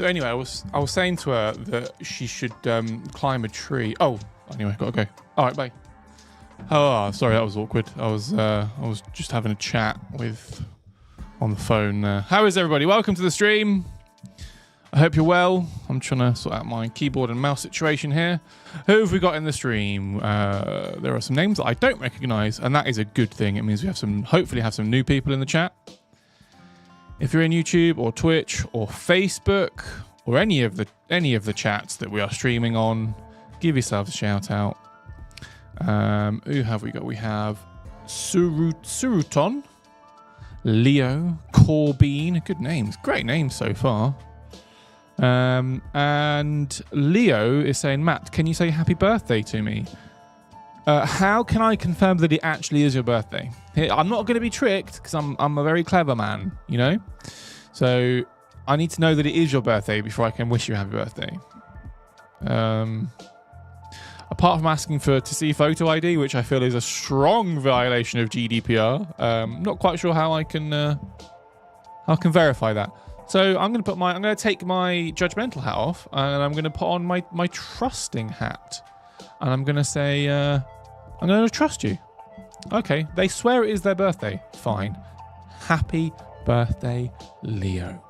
So anyway, I was saying to her that she should climb a tree. Oh, anyway, gotta go. All right, bye. Oh, sorry, that was awkward. I was just having a chat on the phone. How is everybody? Welcome to the stream. I hope you're well. I'm trying to sort out my keyboard and mouse situation here. Who have we got in the stream? There are some names that I don't recognize, and that is a good thing. It means we have hopefully have some new people in the chat. If you're in YouTube or Twitch or Facebook or any of the chats that we are streaming on, give yourselves a shout out. Who have we got? We have Suruton, Leo, Corbin. Good names. Great names so far. And Leo is saying, Matt, can you say happy birthday to me? How can I confirm that it actually is your birthday? I'm not going to be tricked because I'm a very clever man, you know? So I need to know that it is your birthday before I can wish you happy birthday. Apart from asking to see photo ID, which I feel is a strong violation of GDPR, not quite sure how I can verify that. So I'm going to take my judgmental hat off, and I'm going to put on my trusting hat, and I'm going to say, I'm going to trust you. Okay, they swear it is their birthday. Fine. Happy birthday, Leo.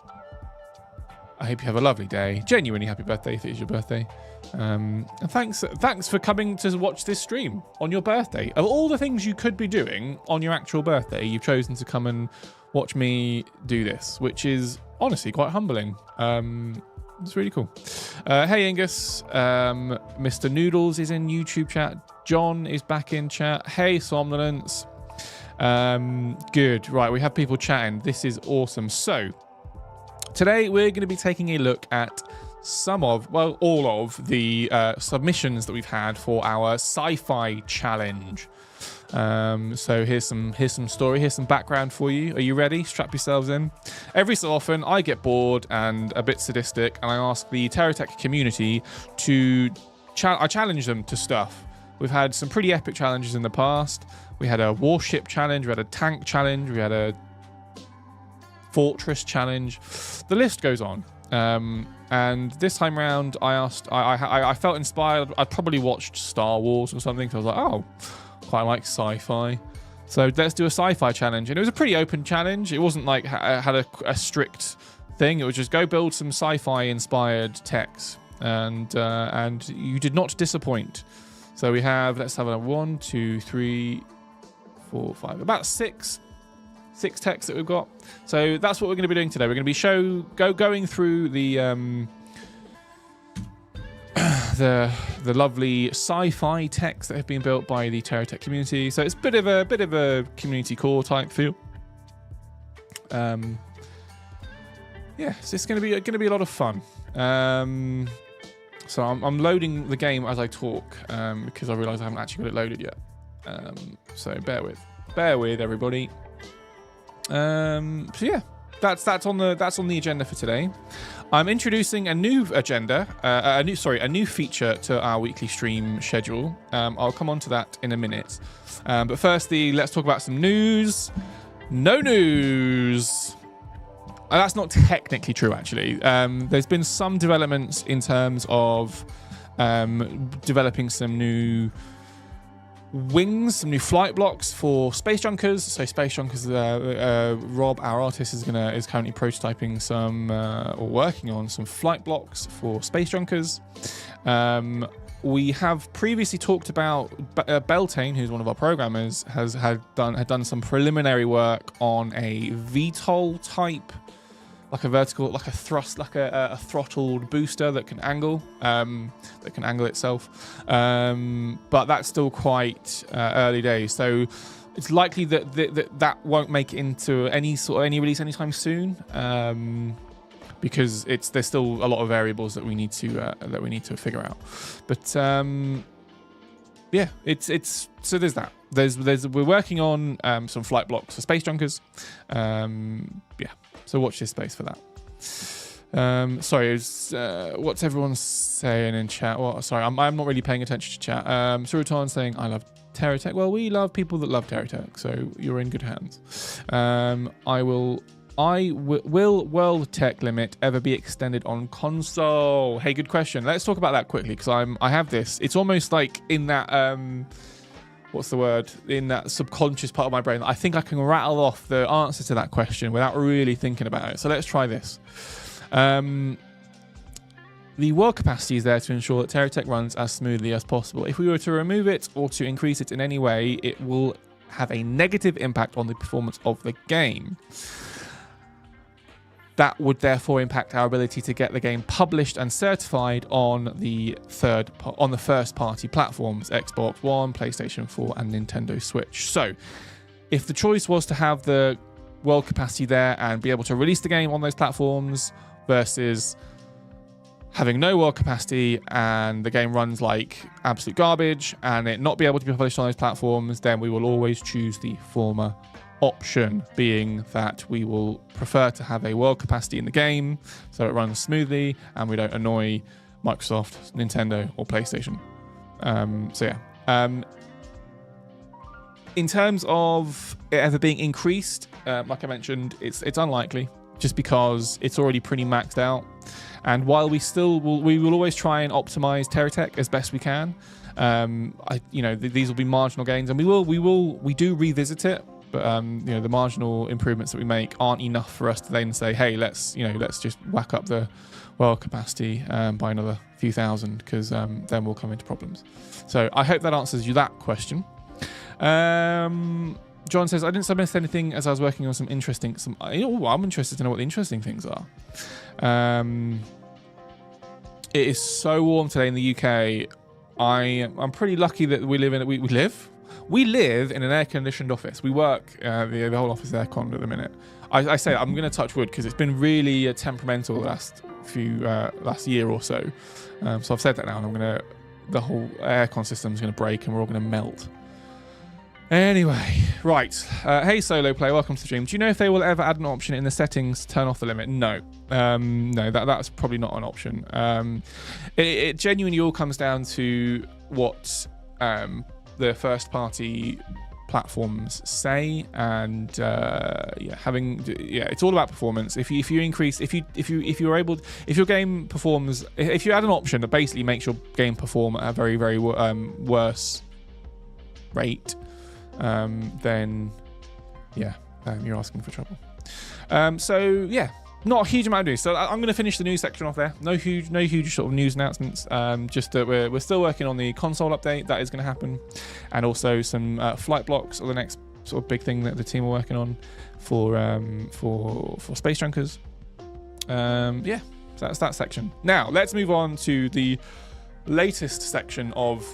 I hope you have a lovely day. Genuinely happy birthday if it is your birthday. And thanks for coming to watch this stream on your birthday. Of all the things you could be doing on your actual birthday, you've chosen to come and watch me do this, which is honestly quite humbling. It's really cool. Hey Angus, Mr. Noodles is in YouTube chat. John is back in chat. Hey Somnolence. Good. Right, we have people chatting. This is awesome. So today we're going to be taking a look at all of the submissions that we've had for our sci-fi challenge. So here's some story, here's some background for you. Are you ready? Strap yourselves in. Every so often I get bored and a bit sadistic, and I ask the TerraTech community to I challenge them to stuff. We've had some pretty epic challenges in the past. We had a warship challenge, we had a tank challenge, we had a fortress challenge. The list goes on. And this time round, I felt inspired. I'd probably watched Star Wars or something, so I was like, oh, quite like sci-fi. So let's do a sci-fi challenge. And it was a pretty open challenge. It wasn't like had a strict thing. It was just go build some sci-fi inspired techs. And you did not disappoint. So we have, let's have a 1, 2, 3, 4, 5, about six techs that we've got. So that's what we're going to be doing today. We're going to be going through the the lovely sci-fi techs that have been built by the TerraTech community. So it's a bit of a community core type feel. Yeah, so it's going to be a lot of fun. So I'm loading the game as I talk because I realise I haven't actually got it loaded yet. So bear with everybody. So yeah, that's on the agenda for today. I'm introducing a new agenda, a new feature to our weekly stream schedule. I'll come on to that in a minute. But firstly, let's talk about some news. No news. That's not technically true, actually. There's been some developments in terms of developing some new wings, some new flight blocks for space junkers. So space junkers, Rob, our artist, is currently prototyping some or working on some flight blocks for space junkers. We have previously talked about Beltane, who's one of our programmers, had done some preliminary work on a VTOL type, like a vertical, like a thrust, like a throttled booster that can angle itself. But that's still quite early days. So it's likely that won't make it into any release anytime soon. Because there's still a lot of variables that we need to figure out. But yeah, it's so there's that. We're working on some flight blocks for space junkers. Yeah. So watch this space for that. Sorry, what's everyone saying in chat? Well, sorry, I'm not really paying attention to chat. Surutan saying, I love TerraTech. Well, we love people that love TerraTech, so you're in good hands. I will Will World Tech Limit ever be extended on console? Hey, good question. Let's talk about that quickly because I have this. It's almost like in that what's the word? In that subconscious part of my brain. I think I can rattle off the answer to that question without really thinking about it. So let's try this. The world capacity is there to ensure that TerraTech runs as smoothly as possible. If we were to remove it or to increase it in any way, it will have a negative impact on the performance of the game. That would therefore impact our ability to get the game published and certified on the first-party platforms, Xbox One, PlayStation 4, and Nintendo Switch. So, if the choice was to have the world capacity there and be able to release the game on those platforms versus having no world capacity and the game runs like absolute garbage and it not be able to be published on those platforms, then we will always choose the former option, being that we will prefer to have a world capacity in the game so it runs smoothly and we don't annoy Microsoft, Nintendo, or PlayStation. In terms of it ever being increased, like I mentioned, it's unlikely just because it's already pretty maxed out. And while we will always try and optimize TerraTech as best we can. These will be marginal gains, and we do revisit it. But the marginal improvements that we make aren't enough for us to then say, hey, let's just whack up the world capacity by another few thousand, because then we'll come into problems. So I hope that answers you that question. John says, I didn't submit anything as I was working on some interesting. I'm interested to know what the interesting things are. It is so warm today in the UK. I'm pretty lucky that we live in an air-conditioned office. We work, the whole office is air-conned at the minute. I say I'm going to touch wood because it's been really temperamental the last year or so. So I've said that now, and the whole aircon system is going to break and we're all going to melt. Anyway, right. Hey, solo player, welcome to the stream. Do you know if they will ever add an option in the settings to turn off the limit? No. No, that's probably not an option. It genuinely all comes down to what the first-party platforms say, and it's all about performance. If your game performs, if you add an option that basically makes your game perform at a very, very worse rate, then you're asking for trouble. Not a huge amount of news. So I'm going to finish the news section off there. No huge sort of news announcements. Just that we're still working on the console update that is going to happen, and also some flight blocks are the next sort of big thing that the team are working on for Space Junkers. So that's that section. Now let's move on to the latest section of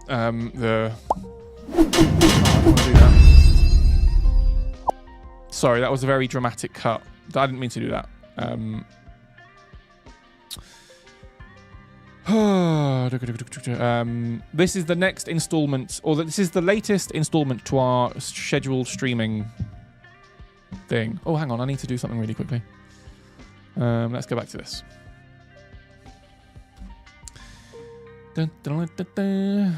the. I don't want to do that. Sorry, that was a very dramatic cut. I didn't mean to do that. This is the next installment, or this is the latest installment to our scheduled streaming thing. Oh, hang on, I need to do something really quickly. Let's go back to this. Dun, dun, dun, dun.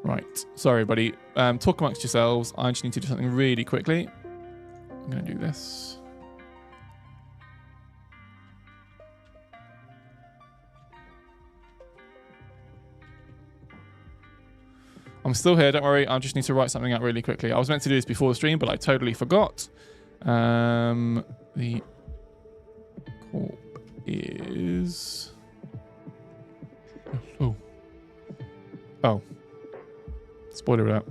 Right, sorry, buddy. Talk amongst yourselves. I just need to do something really quickly. I'm going to do this. I'm still here, don't worry. I just need to write something out really quickly. I was meant to do this before the stream, but I totally forgot. The corp is... Oh. Spoiler alert.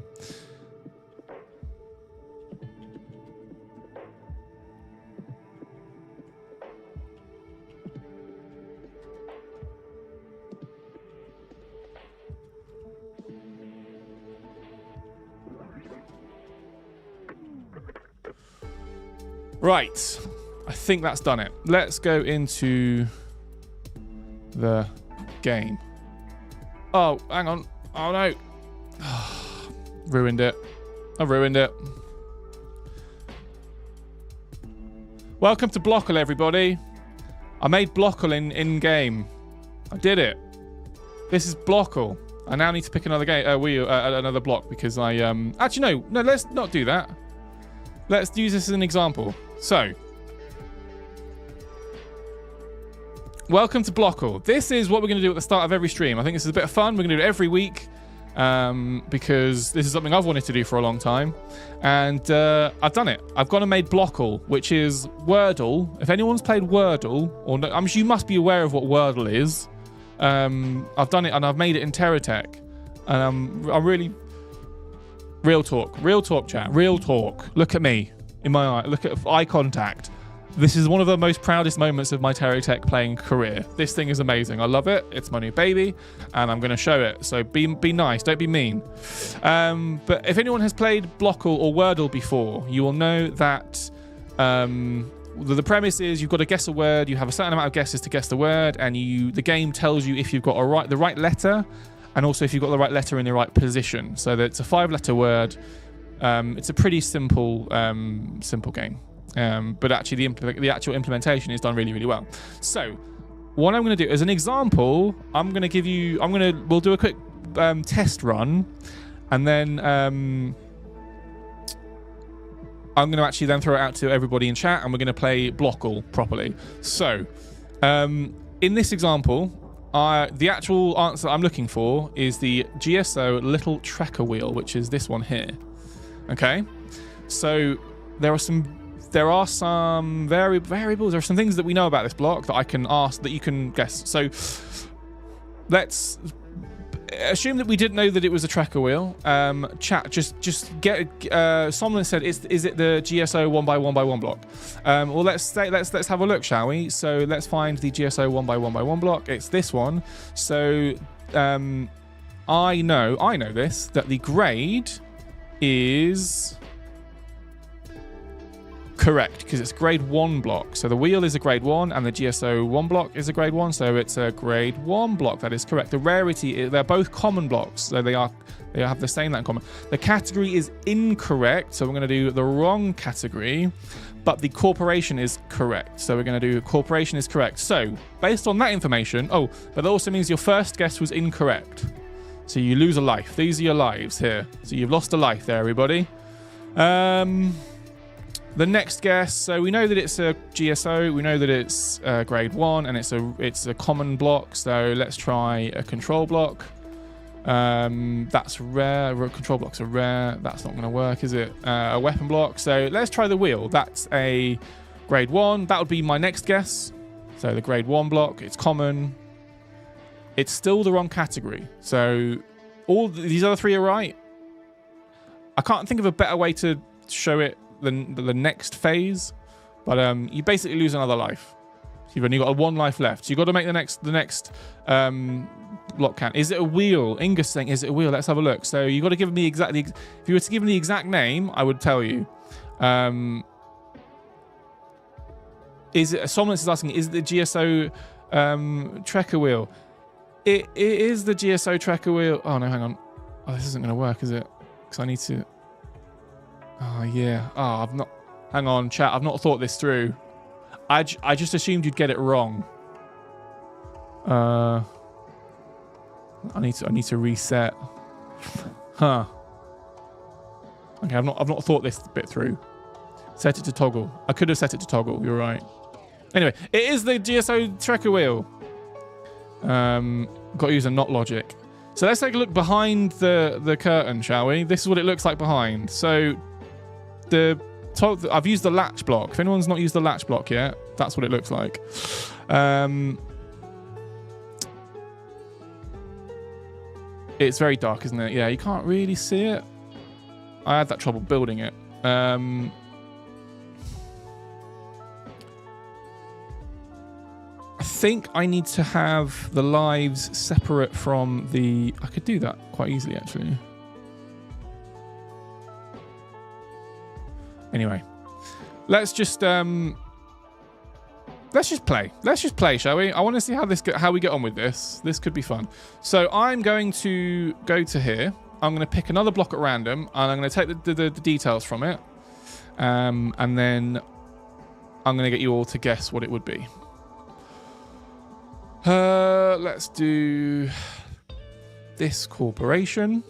Right, I think that's done it. Let's go into the game. Oh, hang on. Oh no. Ruined it. I ruined it. Welcome to Blockle, everybody. I made Blockle in game. I did it. This is Blockle. I now need to pick another game. Another block because I actually no. Let's not do that. let's use this as an example. So, welcome to Blockle. This is what we're going to do at the start of every stream. I think this is a bit of fun. We're going to do it every week because this is something I've wanted to do for a long time. And I've done it. I've gone and made Blockle, which is Wordle. If anyone's played Wordle, or no, I'm sure you must be aware of what Wordle is. I've done it and I've made it in TerraTech. And I'm really... Real talk, chat. Real talk. Look at me in my eye. Look at eye contact. This is one of the most proudest moments of my TerraTech playing career. This thing is amazing. I love it. It's my new baby, and I'm going to show it. So be nice. Don't be mean. But if anyone has played Blockle or Wordle before, you will know that the premise is you've got to guess a word. You have a certain amount of guesses to guess the word, and the game tells you if you've got the right letter, and also if you've got the right letter in the right position. So that it's a 5-letter word. It's a pretty simple game. But actually the actual implementation is done really, really well. So what I'm going to do as an example, we'll do a quick test run, and then I'm going to actually then throw it out to everybody in chat, and we're going to play Blockle properly. So in this example, the actual answer I'm looking for is the GSO little tracker wheel, which is this one here. Okay, so there are some variables. There are some things that we know about this block that I can ask that you can guess. So let's assume that we didn't know that it was a tracker wheel. Chat, just get. Someone said, "Is it the GSO 1x1x1 block?" Well, let's have a look, shall we? So let's find the GSO 1x1x1 block. It's this one. So I know this, that the grade is correct because it's grade 1 block. So the wheel is a grade 1 and the GSO 1 block is a grade 1, so it's a grade 1 block. That is correct. The rarity, they're both common blocks, so they have the same that in common. The category is incorrect, so we're going to do the wrong category, but the corporation is correct, so we're going to do corporation is correct. So based on that information, but that also means your first guess was incorrect, so you lose a life. These are your lives here, so you've lost a life there, everybody. The next guess, so we know that it's a GSO, we know that it's grade 1, and it's a common block, so let's try a control block. That's rare. Control blocks are rare. That's not going to work, is it? A weapon block, so let's try the wheel. That's a grade 1. That would be my next guess. So the grade 1 block, it's common. It's still the wrong category, so all these other 3 are right. I can't think of a better way to show it the next phase, but you basically lose another life. You've only got 1 life left, so you've got to make the next block count. Is it a wheel? Inga's saying, is it a wheel? Let's have a look. So you've got to give me exactly. If you were to give me the exact name, I would tell you. Is it? Someone is asking, is it the GSO tracker wheel? It is the GSO tracker wheel. Oh no, hang on. Oh, this isn't going to work, is it? Because I need to. Oh yeah. Oh, I've not. Hang on, chat. I've not thought this through. I just assumed you'd get it wrong. I need to reset. Huh. Okay, I've not thought this bit through. Set it to toggle. I could have set it to toggle. You're right. Anyway, it is the GSO tracker wheel. Got to use a not logic. So let's take a look behind the curtain, shall we? This is what it looks like behind. So I've used the latch block. If anyone's not used the latch block yet, that's what it looks like. It's very dark, isn't it? Yeah, you can't really see it. I had that trouble building it. I think I need to have the lives separate from the... I could do that quite easily, actually. Anyway, let's just play. Let's just play, shall we? I want to see how we get on with this. This could be fun. So I'm going to go to here. I'm going to pick another block at random, and I'm going to take the details from it, and then I'm going to get you all to guess what it would be. Let's do this corporation.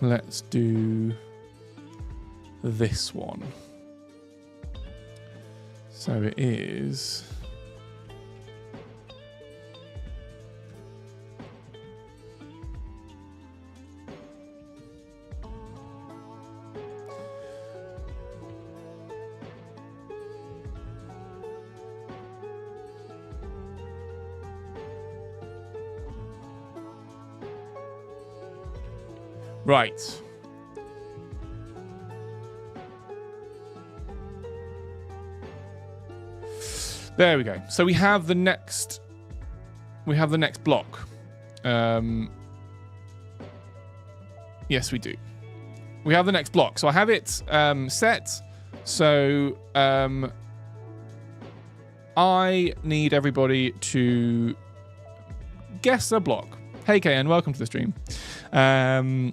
let's do this one. So it is... Right. There we go. So we have the next block. Yes, we do. We have the next block. So I have it set. So I need everybody to guess a block. Hey KN, welcome to the stream. I'm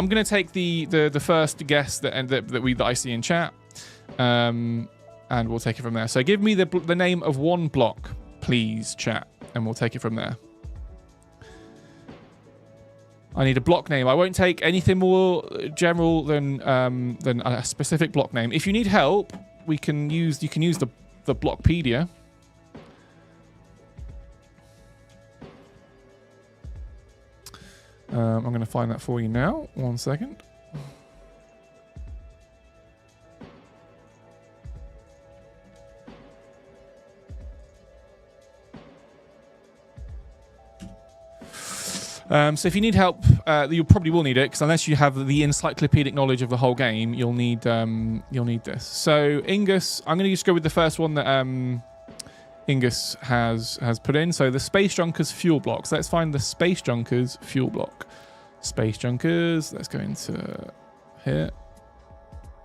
going to take the first guess that I see in chat, and we'll take it from there. So give me the name of one block, please, chat, and we'll take it from there. I need a block name. I won't take anything more general than a specific block name. If you need help, you can use the Blockpedia. I'm going to find that for you now. 1 second. So if you need help, you probably will need it, because unless you have the encyclopedic knowledge of the whole game, you'll need this. So Ingus, I'm going to just go with the first one that Ingus has put in. So the Space Junkers fuel block. So let's find the Space Junkers fuel block. Space Junkers. Let's go into here.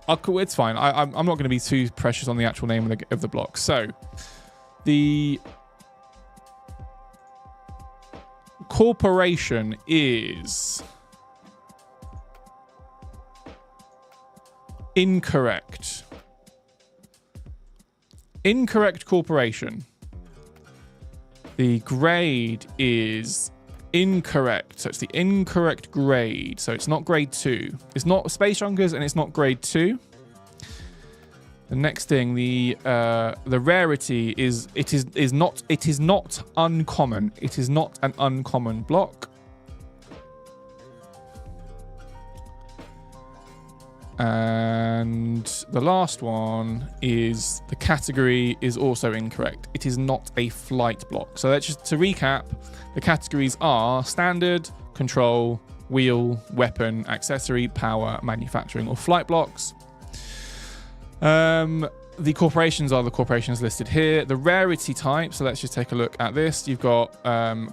Oh, cool. It's fine. I'm not going to be too precious on the actual name of the block. So the corporation is incorrect. Incorrect corporation. The grade is incorrect. So it's the incorrect grade. So it's not grade 2. It's not Space Junkers and it's not grade 2. The next thing, the rarity is it is not uncommon. It is not an uncommon block. And the last one is the category is also incorrect. It is not a flight block. So let's just to recap, the categories are standard, control, wheel, weapon, accessory, power, manufacturing, or flight blocks. The corporations are the corporations listed here. The rarity type, so let's just take a look at this. You've got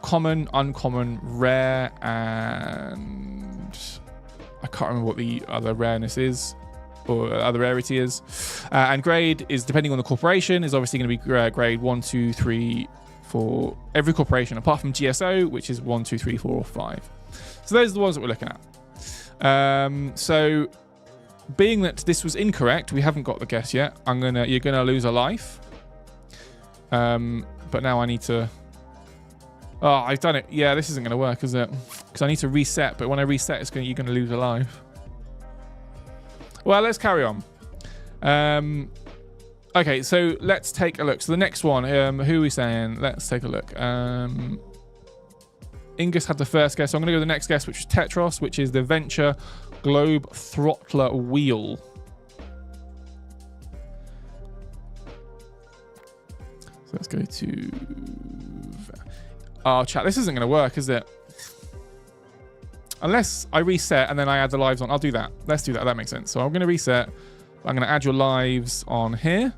common, uncommon, rare, and I can't remember what the other rareness is, or other rarity is. And grade is, depending on the corporation, is obviously going to be grade 1, 2, 3 for every corporation, apart from GSO, which is 1, 2, 3, 4, or 5. So those are the ones that we're looking at. So being that this was incorrect, we haven't got the guess yet. You're gonna lose a life. But now I need to. Oh, I've done it. Yeah, this isn't gonna work, is it? Because I need to reset. But when I reset, you're gonna lose a life. Well, let's carry on. Okay, so let's take a look. So the next one, who are we saying? Let's take a look. Ingus had the first guess. So I'm gonna go to the next guess, which is Tetros, which is the Venture Globe Throttler Wheel. So let's go to... Oh, chat, this isn't going to work, is it? Unless I reset and then I add the lives on. I'll do that. Let's do that. That makes sense. So I'm going to reset. I'm going to add your lives on here.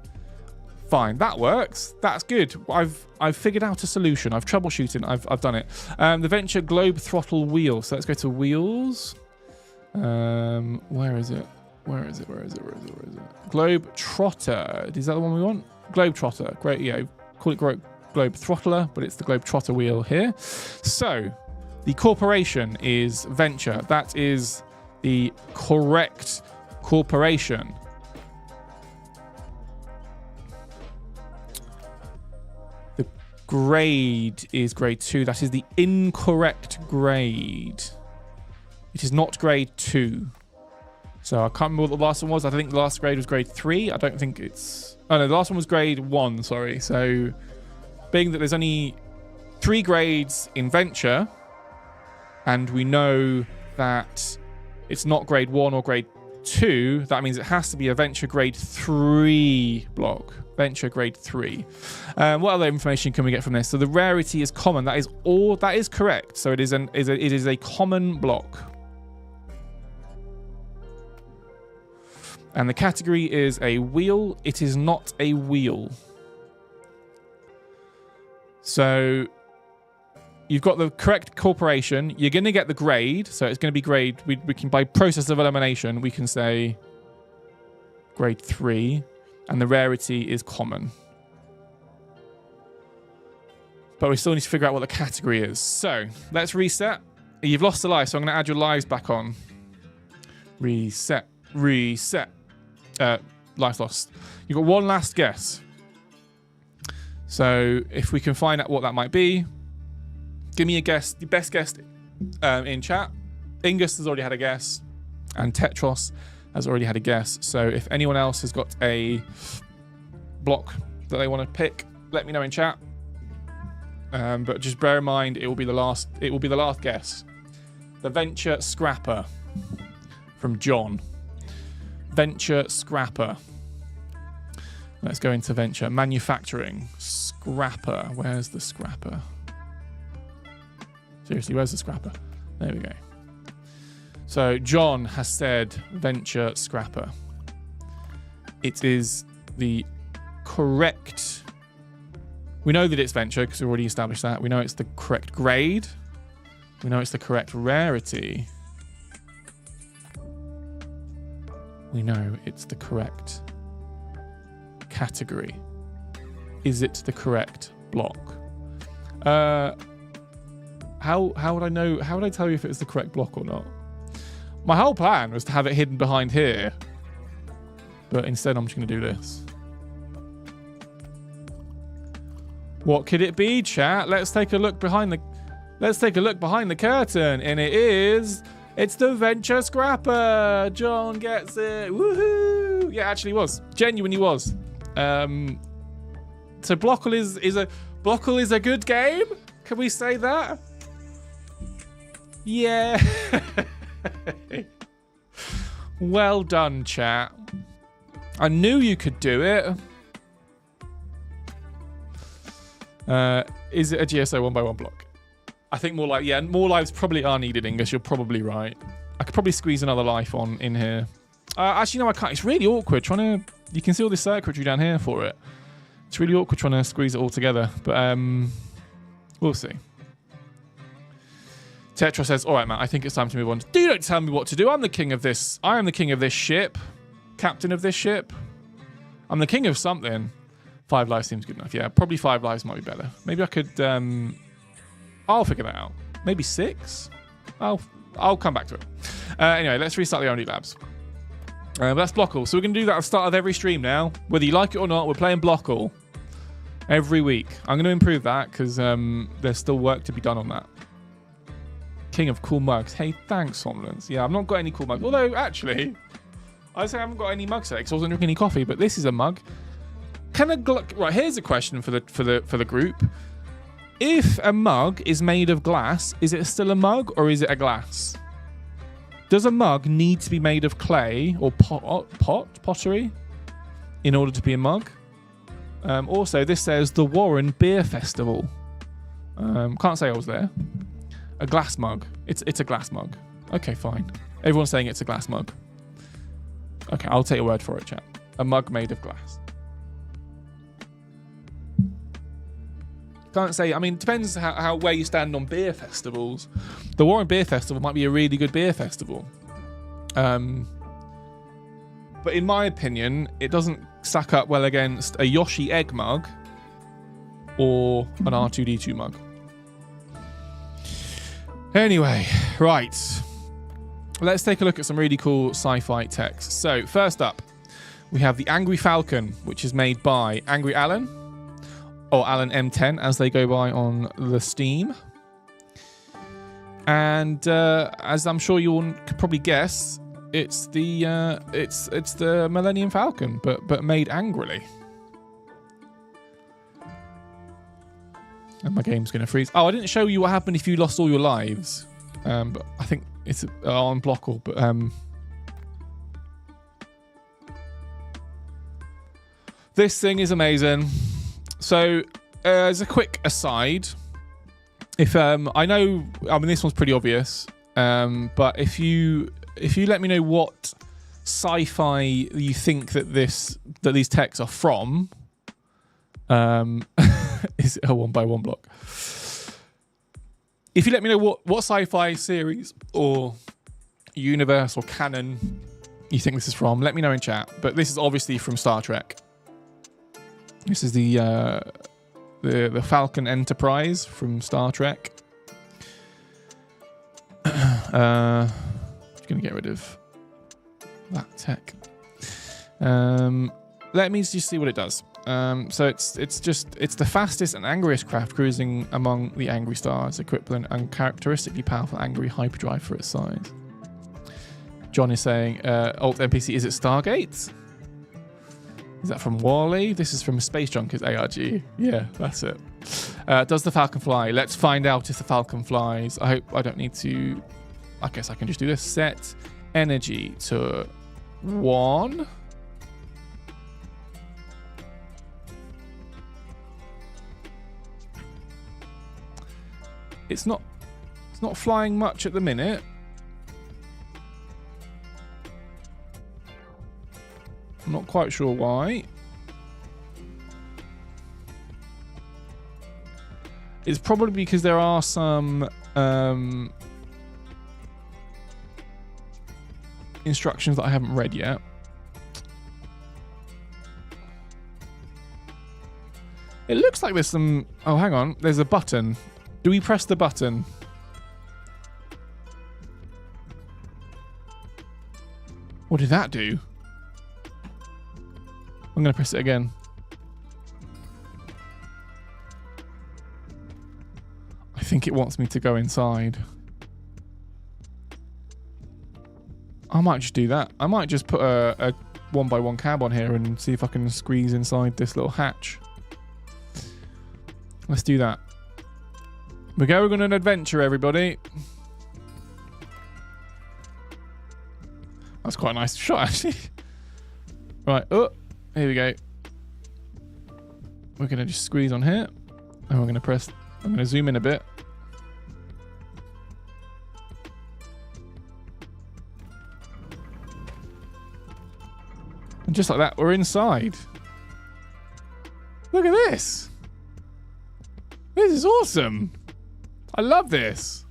Fine. That works. That's good. I've figured out a solution. I've troubleshooted. I've done it. The Venture Globe Throttle Wheel. So let's go to Wheels. Where is it? Where is it? Globe Trotter. Is that the one we want? Globe Trotter. Great. Yeah. Call it Globe Throttler, but it's the Globe Trotter wheel here. So the corporation is Venture. That is the correct corporation. The grade is grade 2. That is the incorrect grade. It is not grade 2. So I can't remember what the last one was. I think the last grade was grade 3. I don't think it's... Oh, no, the last one was grade 1, sorry. So being that there's only 3 grades in Venture, and we know that it's not grade 1 or grade 2, that means it has to be a Venture grade 3 block. Venture grade 3. What other information can we get from this? So the rarity is common. That is all. That is correct. So it is a common block. And the category is a wheel. It is not a wheel. So you've got the correct corporation. You're going to get the grade. So it's going to be grade. We can, by process of elimination, we can say grade 3. And the rarity is common. But we still need to figure out what the category is. So let's reset. You've lost a life, so I'm going to add your lives back on. Reset. Reset. Life lost. You've got one last guess. So if we can find out what that might be, give me a guess. The best guess in chat. Ingus has already had a guess, and Tetros has already had a guess. So if anyone else has got a block that they want to pick, let me know in chat. But just bear in mind, it will be the last. It will be the last guess. The Venture Scrapper from John. Venture Scrapper. Let's go into Venture. Manufacturing. Scrapper. Where's the Scrapper? Seriously, where's the Scrapper? There we go. So John has said Venture Scrapper. It is the correct... We know that it's Venture because we already established that. We know it's the correct grade. We know it's the correct rarity. We know it's the correct category. Is it the correct block? How would I know? How would I tell you if it was the correct block or not? My whole plan was to have it hidden behind here, but instead I'm just going to do this. What could it be, chat? Let's take a look behind the. Let's take a look behind the curtain, and it is. It's the Venture Scrapper. John gets it. Woohoo! Yeah, actually was. Genuinely was. So Blockle is a good game. Can we say that? Yeah. Well done, chat. I knew you could do it. Is it a GSO 1x1 block? I think more like, yeah, more lives probably are needed, Ingus. You're probably right. I could probably squeeze another life on in here. Actually, no, I can't. It's really awkward trying to... You can see all this circuitry down here for it. It's really awkward trying to squeeze it all together. But we'll see. Tetra says, all right, Matt, I think it's time to move on. You don't tell me what to do. I'm the king of this. I am the king of this ship. Captain of this ship. I'm the king of something. 5 lives seems good enough. Yeah, probably 5 lives might be better. Maybe I could... I'll figure that out. Maybe 6? I'll come back to it. Anyway, let's restart the R&D labs. But that's Blockall. So we're going to do that at the start of every stream now. Whether you like it or not, we're playing Blockall every week. I'm going to improve that because there's still work to be done on that. King of cool mugs. Hey, thanks, Somnolence. Yeah, I've not got any cool mugs. Although, actually, I say I haven't got any mugs today because I wasn't drinking any coffee. But this is a mug. Right, here's a question for the group. If a mug is made of glass, is it still a mug or is it a glass? Does a mug need to be made of clay or pottery in order to be a mug? Also, this says the Warren Beer Festival. Can't say I was there. A glass mug. It's a glass mug. Okay, fine. Everyone's saying it's a glass mug. Okay, I'll take your word for it, chat. A mug made of glass. Can't say. I mean, it depends where you stand on beer festivals. The Warren Beer Festival might be a really good beer festival. But in my opinion, it doesn't stack up well against a Yoshi egg mug or an R2D2 mug. Anyway, right. Let's take a look at some really cool sci-fi techs. So, first up, we have the Angry Falcon, which is made by Angry Alan. Or Alan M10, as they go by on the Steam. And as I'm sure you all could probably guess, it's the Millennium Falcon, but made angrily. And my game's going to freeze. Oh, I didn't show you what happened if you lost all your lives. But I think it's unblockable. But this thing is amazing. So as a quick aside, if I know, I mean this one's pretty obvious. But if you let me know what sci-fi you think that these techs are from. Is it a 1x1 block? If you let me know what sci-fi series or universe or canon you think this is from, let me know in chat. But this is obviously from Star Trek. This is the Falcon Enterprise from Star Trek. Gonna get rid of that tech. Let me just see what it does. So it's the fastest and angriest craft cruising among the angry stars, equivalent and characteristically powerful angry hyperdrive for its size. John is saying, Alt NPC, is it Stargate? Is that from Wall-E? This is from Space Junkers ARG. Yeah, that's it. Does the Falcon fly? Let's find out if the Falcon flies. I hope I don't need to... I guess I can just do this. Set energy to 1. It's not flying much at the minute. I'm not quite sure why. It's probably because there are some instructions that I haven't read yet. It looks like there's some... Oh, hang on. There's a button. Do we press the button? What did that do? I'm going to press it again. I think it wants me to go inside. I might just do that. I might just put a 1x1 cab on here and see if I can squeeze inside this little hatch. Let's do that. We're going on an adventure, everybody. That's quite a nice shot, actually. Right, oh, here we go. We're going to just squeeze on here. And we're going to press... I'm going to zoom in a bit. And just like that, we're inside. Look at this. This is awesome. I love this.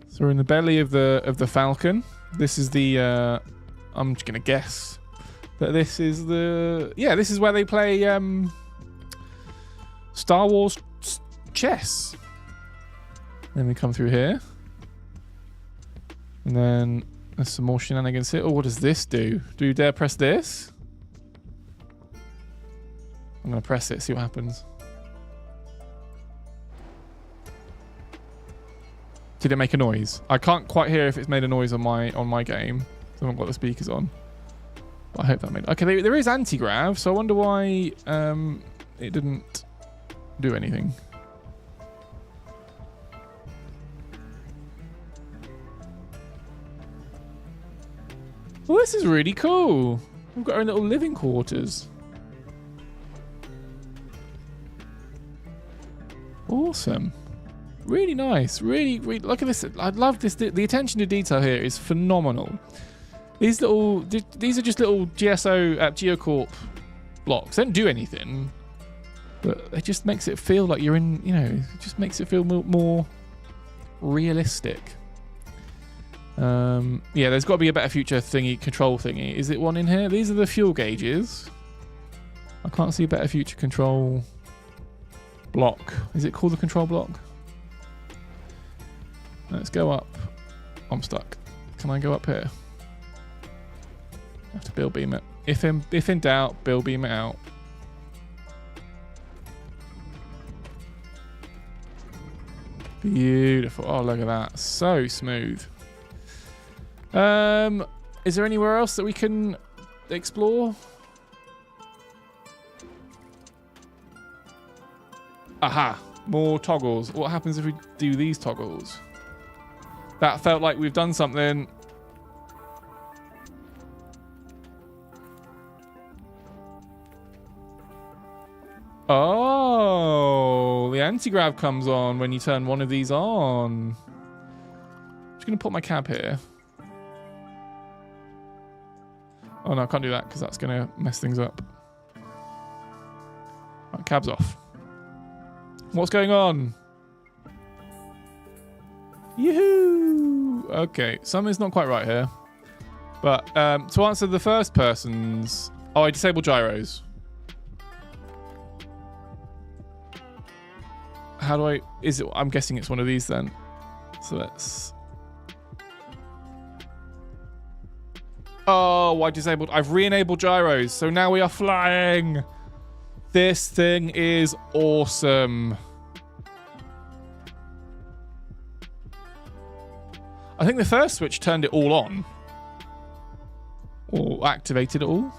So we're in the belly of the Falcon. This is the I'm just gonna guess that this is the this is where they play Star Wars chess. Then we come through here. And then there's some more shenanigans here. Oh, what does this do? Do you dare press this? I'm gonna press it, see what happens. Did it make a noise? I can't quite hear if it's made a noise on my game. So I haven't got the speakers on. But I hope that made... Okay, there is anti-grav, so I wonder why it didn't do anything. Well, this is really cool. We've got our own little living quarters. Awesome. Really nice. Really, look at this. I love this. The attention to detail here is phenomenal. These are just little GSO Geocorp blocks. They don't do anything, but it just makes it feel like you're in. You know, it just makes it feel more realistic. Yeah, there's got to be a better future control thingy. Is it one in here? These are the fuel gauges. I can't see a better future control block. Is it called the control block? Let's go up. I'm stuck. Can I go up here? I have to bill beam it. If in doubt, bill beam it out. Beautiful. Oh, look at that. So smooth. Is there anywhere else that we can explore? Aha. More toggles. What happens if we do these toggles? That felt like we've done something. Oh, the anti-grav comes on when you turn one of these on. I'm just going to put my cab here. Oh, no, I can't do that because that's going to mess things up. Right, cab's off. What's going on? Yoo-hoo! Okay, something's not quite right here. But to answer the first person's... Oh, I disabled gyros. How do I... Is it... I'm guessing it's one of these then. So let's... Oh, I disabled... I've re-enabled gyros. So now we are flying. This thing is awesome. I think the first switch turned it all on. Or activated it all.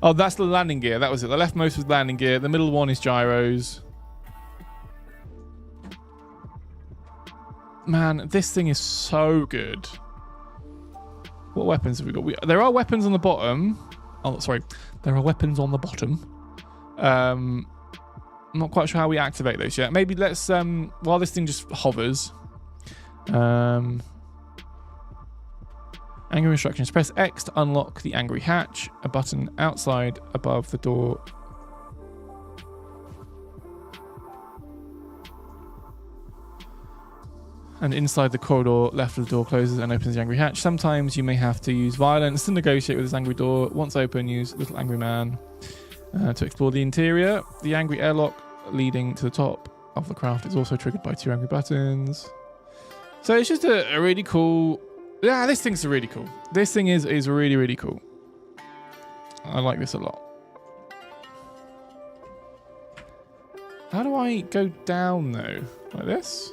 Oh, that's the landing gear. That was it. The leftmost was landing gear. The middle one is gyros. Man, this thing is so good. What weapons have we got? There are weapons on the bottom. Oh, sorry. There are weapons on the bottom. I'm not quite sure how we activate those yet. Maybe let's, while this thing just hovers. Angry instructions. Press X to unlock the angry hatch. A button outside above the door. And inside the corridor, left of the door closes and opens the angry hatch. Sometimes you may have to use violence to negotiate with this angry door. Once open, use Little Angry Man to explore the interior. The angry airlock leading to the top of the craft is also triggered by 2 angry buttons. So it's just a really cool... Yeah, this thing's really cool. This thing is really, really cool. I like this a lot. How do I go down, though? Like this?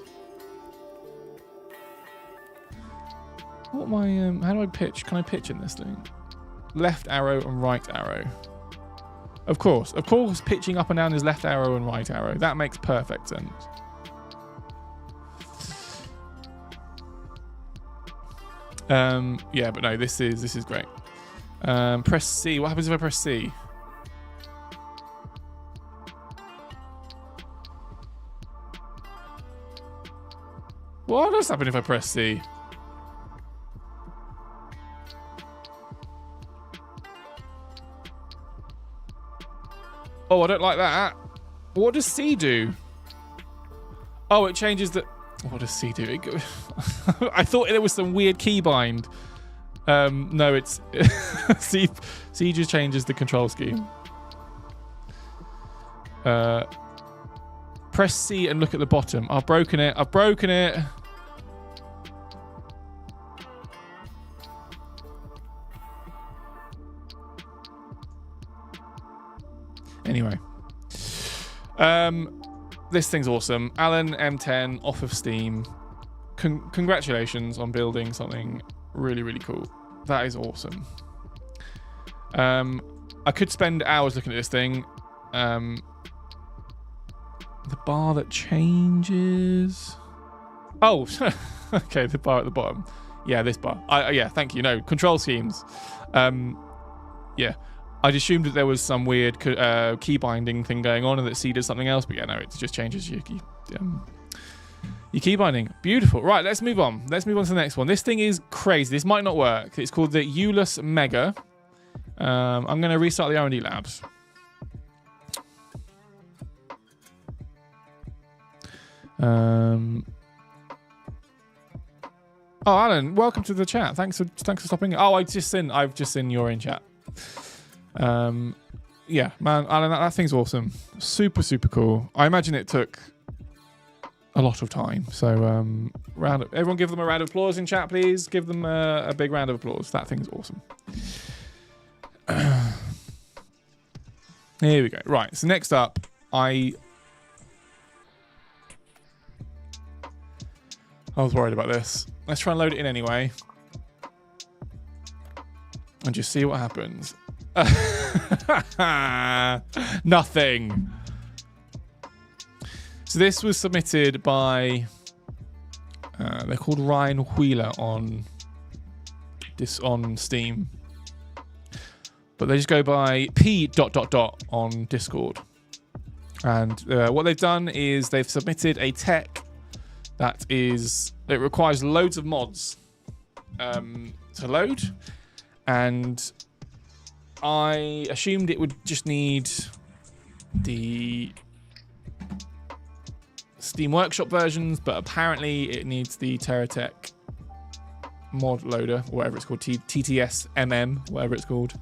What am I... how do I pitch? Can I pitch in this thing? Left arrow and right arrow. Of course, pitching up and down is left arrow and right arrow. That makes perfect sense. Yeah, but no, this is great. Press C. What happens if I press C? What does happen if I press C? Oh, I don't like that. What does C do? Oh, it changes the... What does C do? I thought there was some weird keybind. No, it's... C just changes the control scheme. Press C and look at the bottom. I've broken it. I've broken it. Anyway. This thing's awesome. Alan M10 off of Steam. Congratulations on building something really, really cool. That is awesome. I could spend hours looking at this thing. The bar that changes. Oh, okay, the bar at the bottom. Yeah, this bar. Yeah, thank you. No, control schemes. Yeah. I'd assumed that there was some weird key binding thing going on and that C does something else, but yeah, no, it just changes your key binding. Beautiful. Right, let's move on. Let's move on to the next one. This thing is crazy. This might not work. It's called the Euless Mega. I'm going to restart the R&D labs. Oh, Alan, welcome to the chat. Thanks for stopping. Oh, I've just seen you're in chat. Yeah, man, Alan, that thing's awesome. Super, super cool. I imagine it took a lot of time. So, everyone give them a round of applause in chat, please. Give them a big round of applause. That thing's awesome. Here we go. Right, so next up, I was worried about this. Let's try and load it in anyway. And just see what happens. Nothing. So this was submitted by... they're called Ryan Wheeler on Steam. But they just go by P... on Discord. And what they've done is they've submitted a tech that is... It requires loads of mods to load. And I assumed it would just need the Steam Workshop versions, but apparently it needs the TerraTech mod loader, or whatever it's called, TTS-MM, whatever it's called.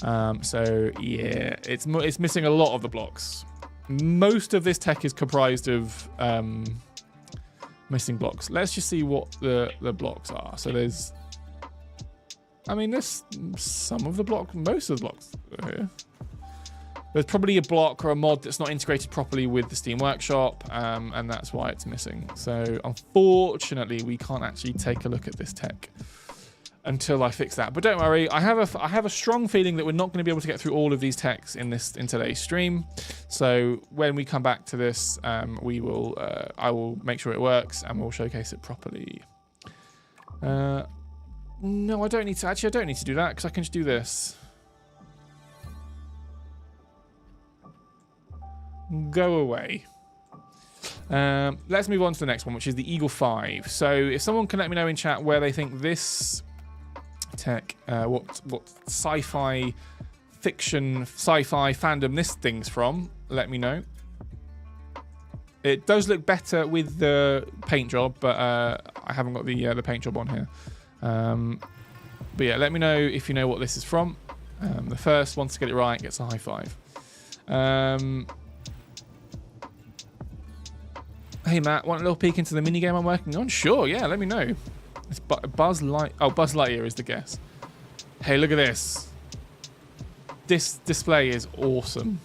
So yeah, it's missing a lot of the blocks. Most of this tech is comprised of missing blocks. Let's just see what the blocks are. So there's... I mean, there's some of the blocks, most of the blocks are here. There's probably a block or a mod that's not integrated properly with the Steam Workshop, and that's why it's missing. So unfortunately, we can't actually take a look at this tech until I fix that. But don't worry, I have a strong feeling that we're not going to be able to get through all of these techs in today's stream. So when we come back to this, I will make sure it works and we'll showcase it properly. No, I don't need to. Actually, I don't need to do that because I can just do this. Go away. Let's move on to the next one, which is the Eagle 5. So if someone can let me know in chat where they think this tech, what sci-fi fiction, sci-fi fandom this thing's from, let me know. It does look better with the paint job, but I haven't got the paint job on here. But yeah, let me know if you know what this is from. The first one to get it right gets a high five. Hey Matt, want a little peek into the minigame I'm working on? Sure, yeah, let me know. It's Buzz Lightyear is the guess. Hey, look at this. This display is awesome.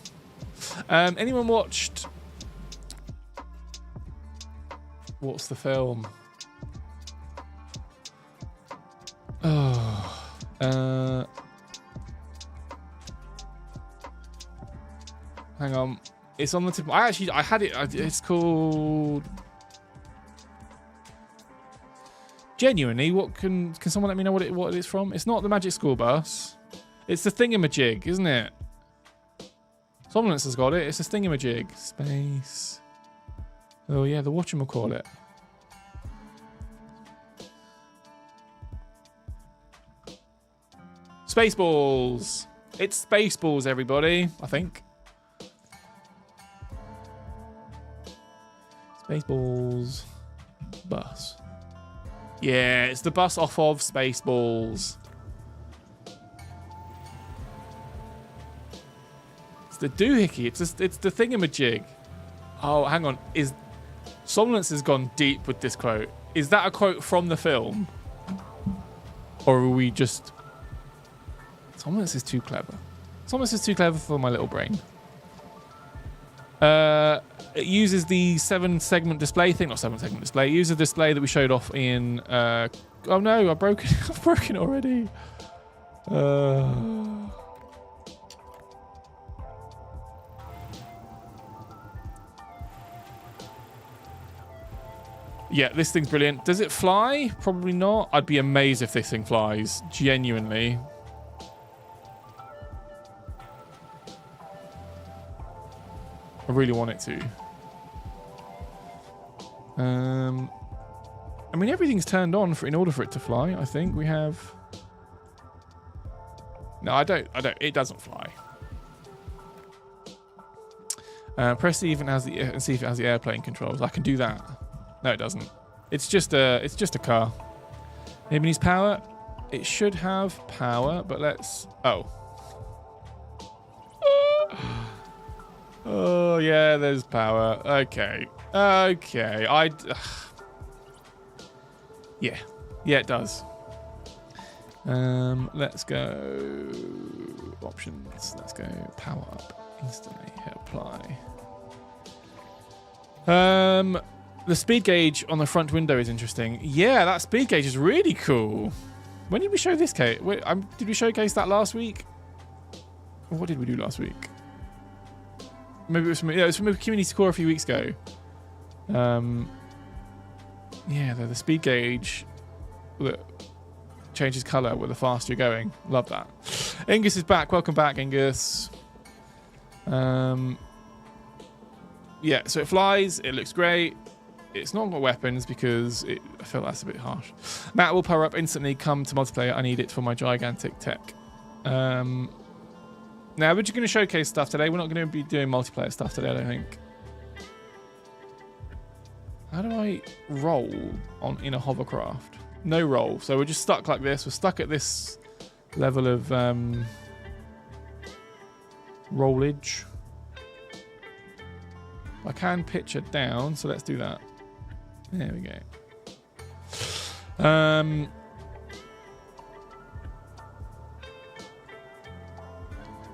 Anyone watched... What's the film? Oh, hang on. It's on the tip. I had it. It's called... Genuinely, can someone let me know what it's from? It's not the Magic School Bus. It's the Thingamajig, isn't it? Somnolence has got it. It's a Thingamajig. Space. Oh yeah, the whatchamacallit. Spaceballs. It's Spaceballs, everybody. I think. Spaceballs. Bus. Yeah, it's the bus off of Spaceballs. It's the doohickey. It's the thingamajig. Oh, hang on. Somnolence has gone deep with this quote. Is that a quote from the film? Or are we just... Somnolence is too clever. Somnolence is too clever for my little brain. It uses the 7-segment display thing. Not 7-segment display. It uses a display that we showed off in... oh no, I've broken it. I've broken it already. Yeah, this thing's brilliant. Does it fly? Probably not. I'd be amazed if this thing flies. Genuinely. I really want it to. I mean, everything's turned on in order for it to fly. I think we have. No, I don't. It doesn't fly. Press see if it has the airplane controls. I can do that. No, it doesn't. It's just a car. Maybe needs power. It should have power, but let's. Oh. Oh yeah, there's power. Okay. Yeah, it does. Let's go options. Let's go power up instantly. Hit apply. The speed gauge on the front window is interesting. Yeah, that speed gauge is really cool. When did we show this case? Wait, did we showcase that last week? Or what did we do last week? Maybe it was from, yeah, it was from a community core a few weeks ago. Yeah, the speed gauge that changes colour with the faster you're going. Love that. Ingus is back. Welcome back, Ingus. Yeah, so it flies. It looks great. It's not got weapons because I feel that's a bit harsh. Matt will power up instantly. Come to multiplayer. I need it for my gigantic tech. Now, we're just going to showcase stuff today. We're not going to be doing multiplayer stuff today, I don't think. How do I roll in a hovercraft? No roll. So we're just stuck like this. We're stuck at this level of rollage. I can pitch it down, so let's do that. There we go.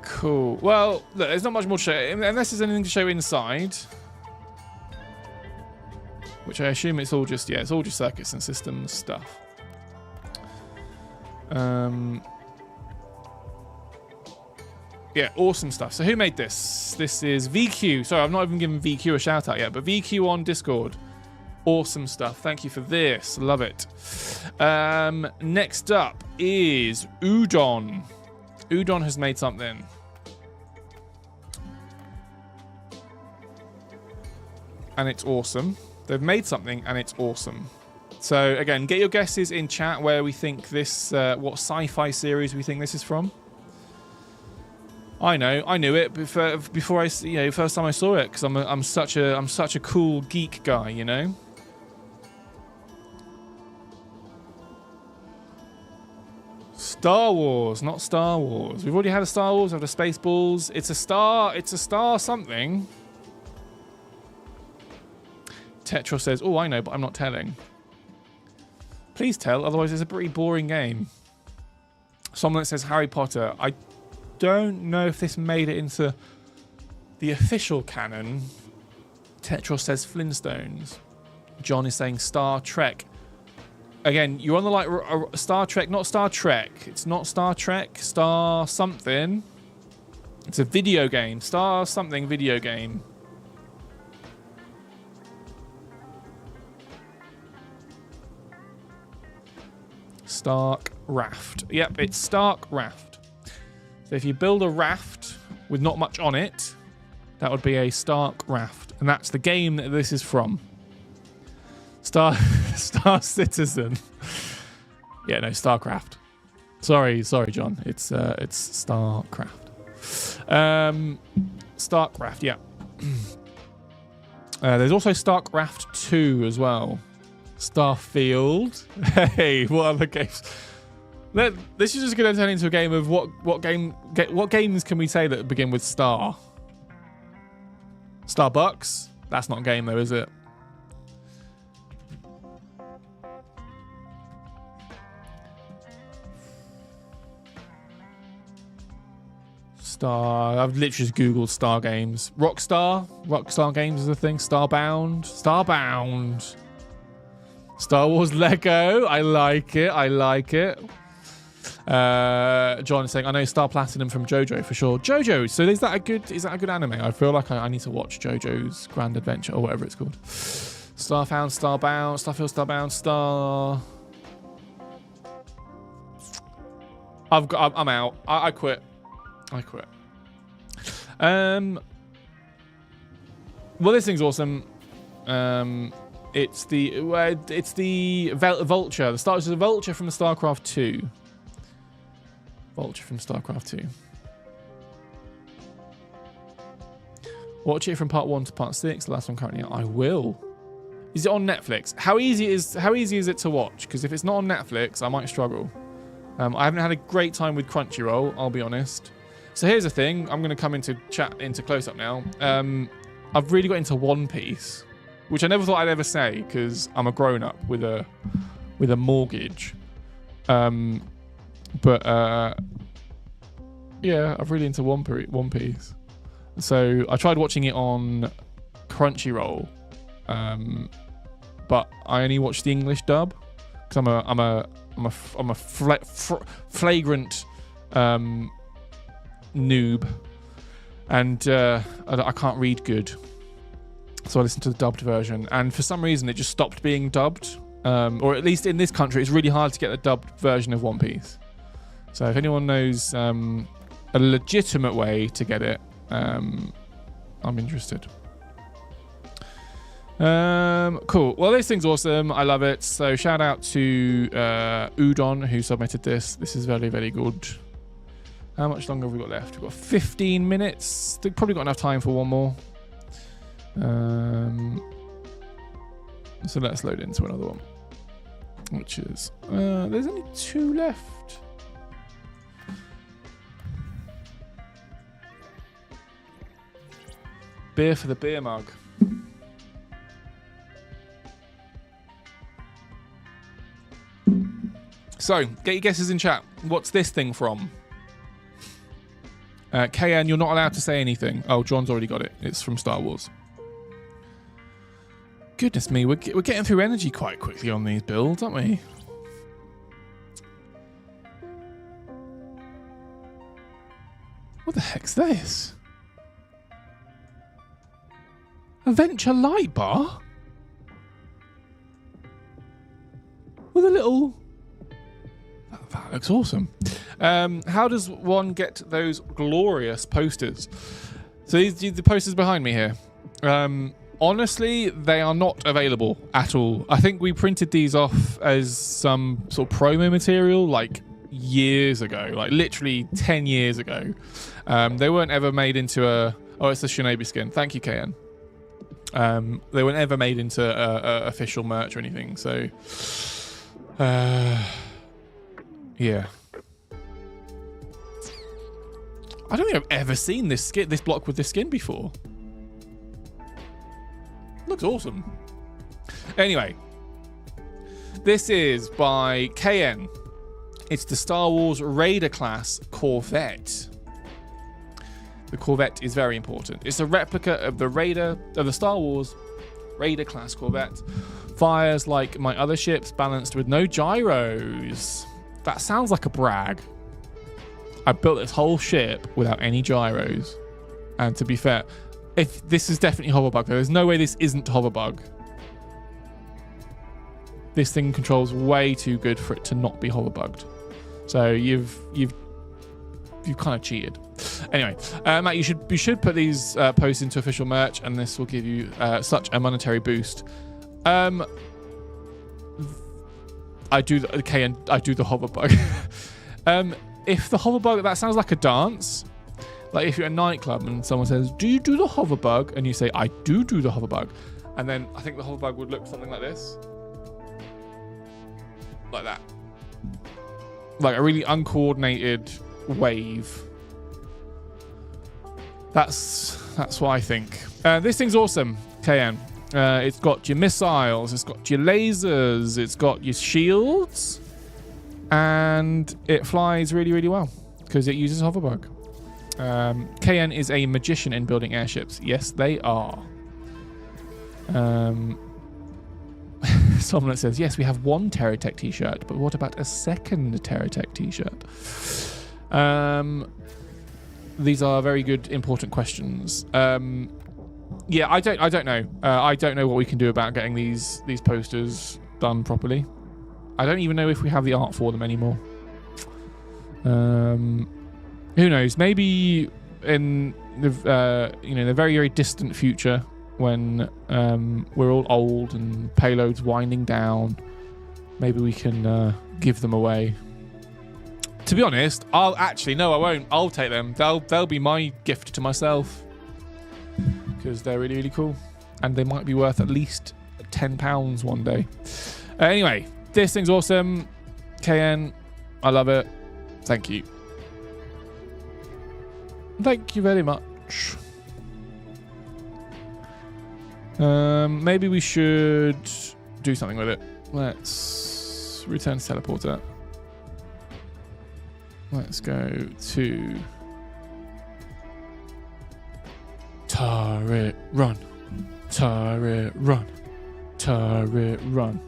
Cool. Well, look, there's not much more to show, unless there's anything to show inside. Which I assume it's all just, yeah, it's all just circuits and systems stuff. Yeah, awesome stuff. So who made this? This is VQ. Sorry, I've not even given VQ a shout out yet, but VQ on Discord. Awesome stuff. Thank you for this. Love it. Next up is Udon. Udon has made something. And it's awesome. They've made something and it's awesome. So again, get your guesses in chat where we think this, what sci-fi series we think this is from. I know, I knew it before I, you know, first time I saw it, because I'm such a cool geek guy, you know. Star Wars, not Star Wars. We've already had a Star Wars, we've had a Spaceballs. It's a star something. Tetro says, oh, I know, but I'm not telling. Please tell, otherwise it's a pretty boring game. Someone that says Harry Potter. I don't know if this made it into the official canon. Tetros says Flintstones. John is saying Star Trek. Again, you're on the like Star Trek, not Star Trek. It's not Star Trek. Star something. It's a video game. Star something video game. Stark Raft. Yep, it's Stark Raft. So if you build a raft with not much on it, that would be a Stark Raft. And that's the game that this is from. Star Citizen. Yeah, no, StarCraft. Sorry, John. It's StarCraft. StarCraft, yeah. There's also StarCraft 2 as well. Starfield. Hey, what other games? This is just going to turn into a game of what games can we say that begin with Star? Starbucks? That's not a game though, is it? Star. I've literally just Googled Star games. Rockstar Games is a thing. Starbound. Star Wars Lego. I like it. John is saying, I know Star Platinum from JoJo for sure. JoJo. So is that a good anime? I feel like I need to watch JoJo's Grand Adventure or whatever it's called. Starfound, Starbound, Starfield, Starbound, Star. I'm out. I quit. Well, this thing's awesome. It's the Vulture. The start is the Vulture from the StarCraft 2. Vulture from StarCraft 2. Watch it from part 1 to part 6. The last one currently. I will. Is it on Netflix? How easy is it to watch? Because if it's not on Netflix, I might struggle. I haven't had a great time with Crunchyroll, I'll be honest. So here's the thing. I'm going to come into close-up now. I've really got into One Piece, which I never thought I'd ever say because I'm a grown-up with a mortgage. Yeah, I've really into One Piece. So I tried watching it on Crunchyroll, but I only watch the English dub because I'm a flagrant noob, and I can't read good, so I listen to the dubbed version. And for some reason, it just stopped being dubbed, or at least in this country, it's really hard to get the dubbed version of One Piece. So if anyone knows a legitimate way to get it, I'm interested. Cool. Well, this thing's awesome. I love it. So shout out to Udon who submitted this. This is very, very good. How much longer have we got left? We've got 15 minutes. They've probably got enough time for one more. So let's load into another one, which is there's only 2 left. Beer for the beer mug. So, get your guesses in chat. What's this thing from? KN, you're not allowed to say anything. Oh, John's already got it. It's from Star Wars. Goodness me, we're getting through energy quite quickly on these builds, aren't we? What the heck's this? A Venture light bar? With a little... That looks awesome. How does one get those glorious posters? So these the posters behind me here. Honestly, they are not available at all. I think we printed these off as some sort of promo material like years ago, like literally 10 years ago. They weren't ever made into a... Oh, it's the Shinobi skin. Thank you, KN. They weren't ever made into official merch or anything, so... yeah. I don't think I've ever seen this block with this skin before. Looks awesome. Anyway, this is by KN. It's the Star Wars Raider class Corvette. The Corvette is very important. It's a replica of the Star Wars Raider class Corvette. Fires like my other ships, balanced with no gyros. That sounds like a brag. I built this whole ship without any gyros. And to be fair, if this is definitely hoverbug, there's no way this isn't hoverbug. This thing controls way too good for it to not be hoverbugged. So you've kind of cheated. Anyway, Matt, you should put these posts into official merch, and this will give you such a monetary boost. I do the hoverbug. If the hoverbug, that sounds like a dance. Like if you're at a nightclub and someone says, "Do you do the hoverbug?" and you say, "I do the hoverbug," and then I think the hoverbug would look something like this, like that, like a really uncoordinated wave. That's what I think. This thing's awesome, KN. It's got your missiles, it's got your lasers, it's got your shields, and it flies really, really well because it uses hoverbug. KN is a magician in building airships. Yes, they are. Someone that says, yes, we have one TerraTech t-shirt, but what about a second TerraTech t-shirt? These are very good, important questions. Yeah, I don't know. I don't know what we can do about getting these posters done properly. I don't even know if we have the art for them anymore. Who knows? Maybe in the the very, very distant future, when we're all old and payload's winding down, maybe we can give them away. To be honest, I won't. I'll take them. They'll be my gift to myself because they're really, really cool, and they might be worth at least £10 one day. Anyway, this thing's awesome. KN, I love it. Thank you. Thank you very much. Maybe we should do something with it. Let's return to teleporter. Let's go to turret run. Turret run. Turret run.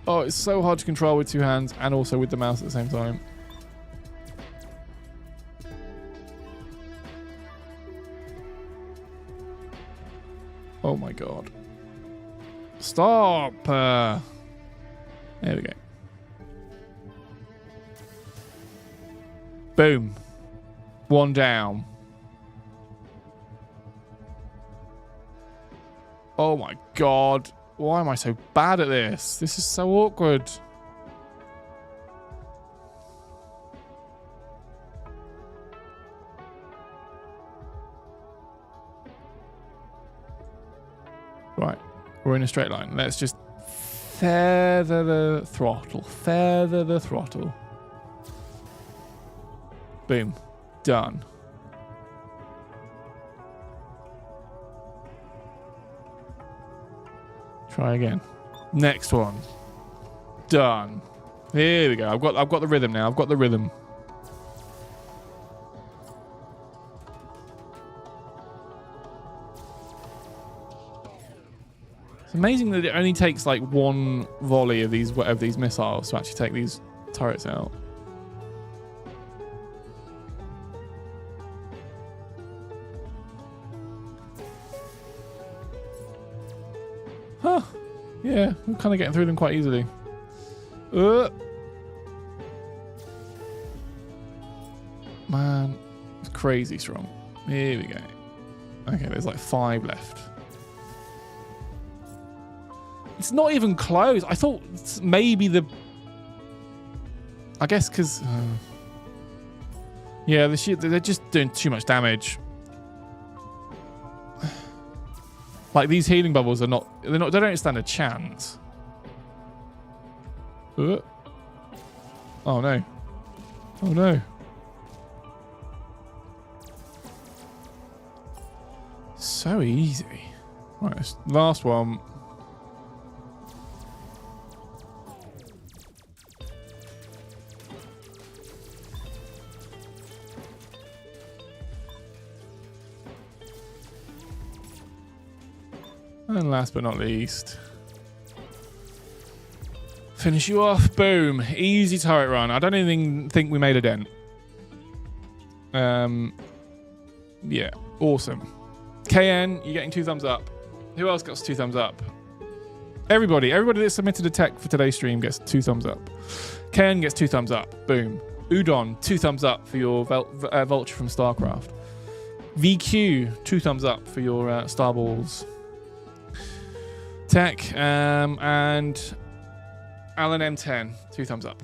Oh, it's so hard to control with two hands and also with the mouse at the same time. Oh my god. Stop! There we go. Boom. One down. Oh my god. Why am I so bad at this? This is so awkward. Right. We're in a straight line. Let's just feather the throttle. Feather the throttle. Boom. Done. Try again. Next one. Done. Here we go. I've got the rhythm now. I've got the rhythm. It's amazing that it only takes like one volley of these missiles to actually take these turrets out. Huh. Yeah, we're kind of getting through them quite easily. Man, it's crazy strong. Here we go. Okay, there's like 5 left. It's not even close. I thought maybe I guess because... yeah, they're just doing too much damage. Like, these healing bubbles are not... They don't stand a chance. Oh, no. Oh, no. So easy. Right, this last one. And last but not least, finish you off. Boom. Easy turret run. I don't even think we made a dent. Yeah. Awesome. KN, you're getting 2 thumbs up. Who else got 2 thumbs up? Everybody that submitted a tech for today's stream gets 2 thumbs up. KN gets 2 thumbs up. Boom. Udon, 2 thumbs up for your Vulture from StarCraft. VQ, 2 thumbs up for your Star Balls. Tech, and Alan M10, 2 thumbs up.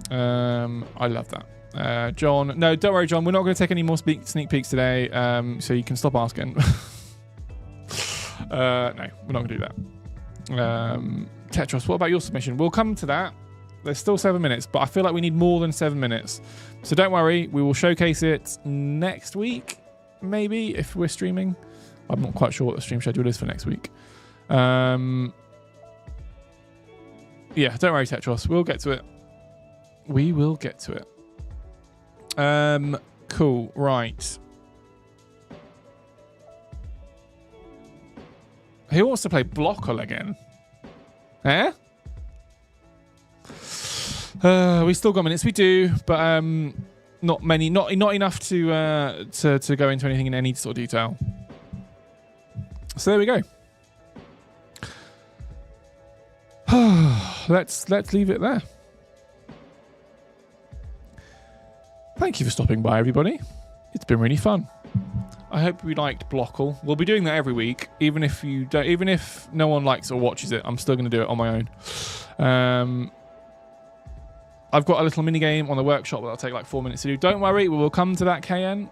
I love that. John, no, don't worry, John. We're not going to take any more sneak peeks today, so you can stop asking. No, we're not going to do that. Tetros, what about your submission? We'll come to that. There's still 7 minutes, but I feel like we need more than 7 minutes. So don't worry, we will showcase it next week, maybe, if we're streaming. I'm not quite sure what the stream schedule is for next week. Yeah, don't worry, Tetros. We'll get to it. We will get to it. Cool. Right. Who wants to play Blockle again? Eh? We still got minutes. We do, but not many. Not enough to go into anything in any sort of detail. So there we go. Let's leave it there. Thank you for stopping by, everybody. It's been really fun. I hope you liked Blockle. We'll be doing that every week, even if you don't. Even if no one likes or watches it, I'm still going to do it on my own. I've got a little mini game on the workshop that'll take like 4 minutes to do. Don't worry, we will come to that, KN.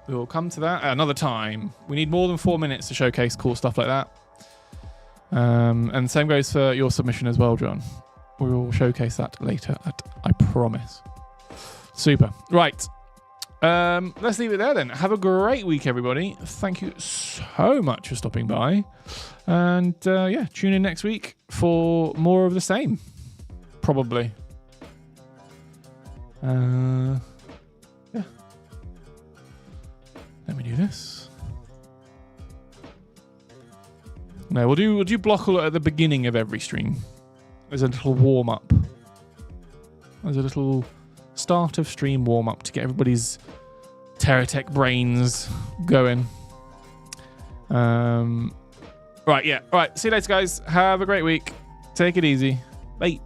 We will come to that at another time. We need more than 4 minutes to showcase cool stuff like that. And the same goes for your submission as well, John. We will showcase that later, I promise. Super. Right. Let's leave it there then. Have a great week, everybody. Thank you so much for stopping by. And yeah, tune in next week for more of the same. probably. Yeah. Let me do this. No, we'll do Blockle at the beginning of every stream. As a little warm up. As a little start of stream warm up to get everybody's TerraTech brains going. Right, yeah. All right, see you later, guys. Have a great week. Take it easy. Bye.